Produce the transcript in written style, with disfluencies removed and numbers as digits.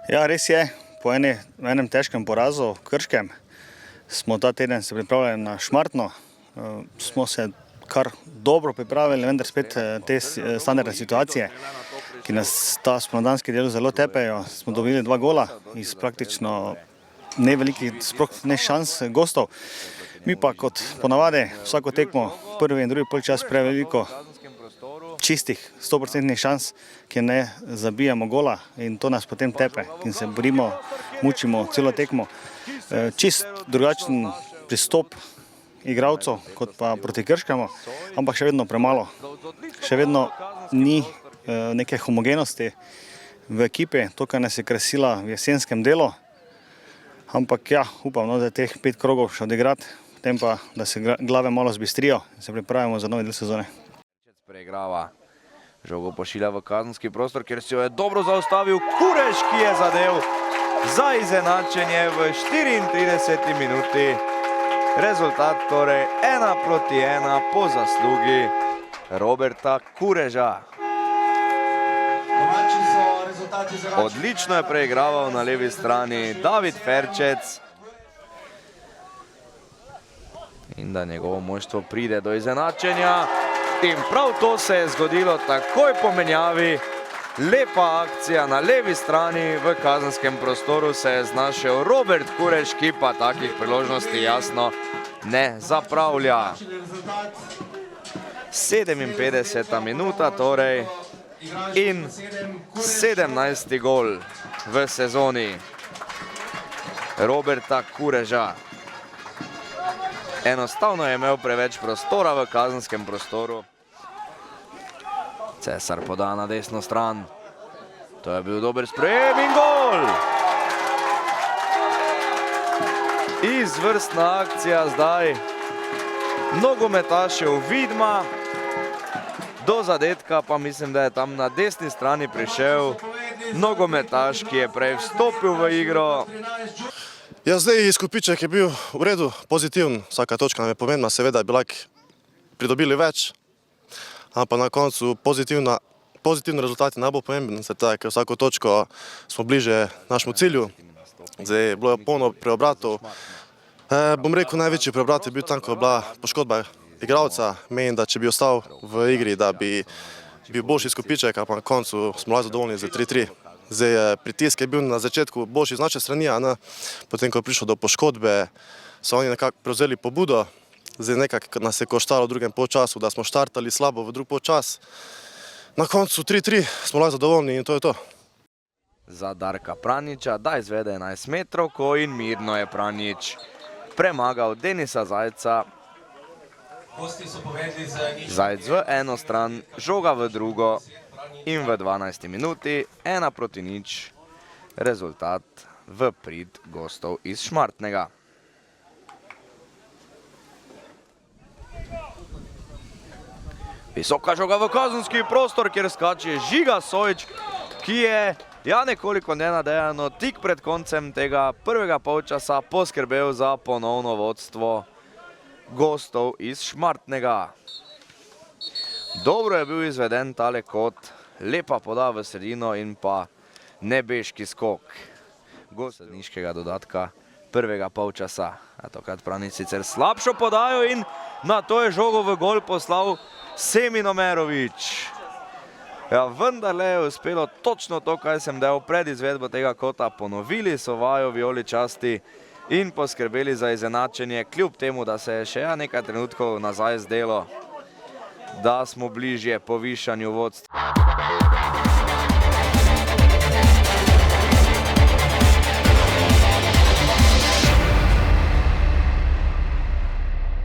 Ja, res je. Po enem težkem porazu v Krškem smo ta teden se pripravljali na Šmartno. Smo se kar dobro pripravili, vendar spet te standardne situacije, ki nas ta spomladanski del zelo tepejo. Smo dobili 2 gola iz praktično nevelikih, sploh ne šans gostov. Mi pa kot ponavadi vsako tekmo, prvi in drugi polčas preveliko čistih 100% šans, ki ne zabijamo gola in to nas potem tepe in se borimo, mučimo celo tekmo. Čist drugačen pristop igralcev kot pa proti Krškemu, ampak še vedno premalo. Še vedno ni neke homogenosti v ekipi, to, kar nas je krasila v jesenskem delu. Ampak ja, upam, da teh 5 krogov še odigrati, potem pa, da se glave malo zbistrijo in se pripravimo za novi del sezone. Preigrava. Žogo pošilja v kazenski prostor, kjer si jo je dobro zaustavil Kurež, ki je zadel za izenačenje v 34. minuti. Rezultat torej 1:1 po zaslugi Roberta Kureža. Odlično je preigraval na levi strani David Ferčec. In da njegovo moštvo pride do izenačenja. In prav to se je zgodilo takoj po menjavi. Lepa akcija na levi strani, v kazenskem prostoru se je znašel Robert Kurež, ki pa takih priložnosti jasno ne zapravlja. 57. minuta torej in 17. gol v sezoni Roberta Kureža. Enostavno je imel preveč prostora v kazenskem prostoru. Cesar poda na desno stran. To je bil dober sprejem in gol! Izvrstna akcija zdaj. Nogometašev Vidma. Do zadetka pa mislim, da je tam na desni strani prišel nogometaš, ki je prej vstopil v igro. Ja, zdaj izkupiček je bil v redu, pozitiven. Vsaka točka nam je pomembna, seveda bi lahko pridobili več. Ampak na koncu pozitivni rezultati najbolj pomembni, ker vsako točko smo bliže našemu cilju. Zdaj bilo je polno preobratov. Bom rekel, največji preobrat je bil tam, ko je bila poškodba igralca. Menim, da če bi ostal v igri, da bi bil boljši izkupiček, ampak na koncu smo lahko zadovoljni z 3:3. Zdaj, pritisk je bil na začetku boljši z naše strani, potem, ko je prišlo do poškodbe, so oni nekako prevzeli pobudo. Zdaj nekako nas je koštalo v drugem polčasu, da smo štartali slabo v drugi polčas. Na koncu 3:3 smo lahko zadovoljni in to je to. Za Darka Pranjiča, da izvede 11 metrovko in mirno je Pranjič premagal Denisa Zajca. Zajc v eno stran, žoga v drugo. In v 12. minuti 1:0 rezultat v prid gostov iz Šmartnega. Visoka žoga v kazenski prostor, kjer skače Žiga Sojič, ki je nekoliko nenadejano tik pred koncem tega prvega polčasa poskrbel za ponovno vodstvo gostov iz Šmartnega. Dobro je bil izveden tale kot, lepa poda v sredino in pa nebeški skok gostniškega dodatka prvega polčasa. Tokrat Pranjič sicer slabšo podajo in na to je žogo v gol poslal Semin Omerovič. Ja, vendarle je uspelo točno to, kaj sem del pred izvedbo tega kota. Ponovili so vajo vijoličasti in poskrbeli za izenačenje, kljub temu, da se je še nekaj trenutkov nazaj zdelo, da smo bližje povišanju vodstva.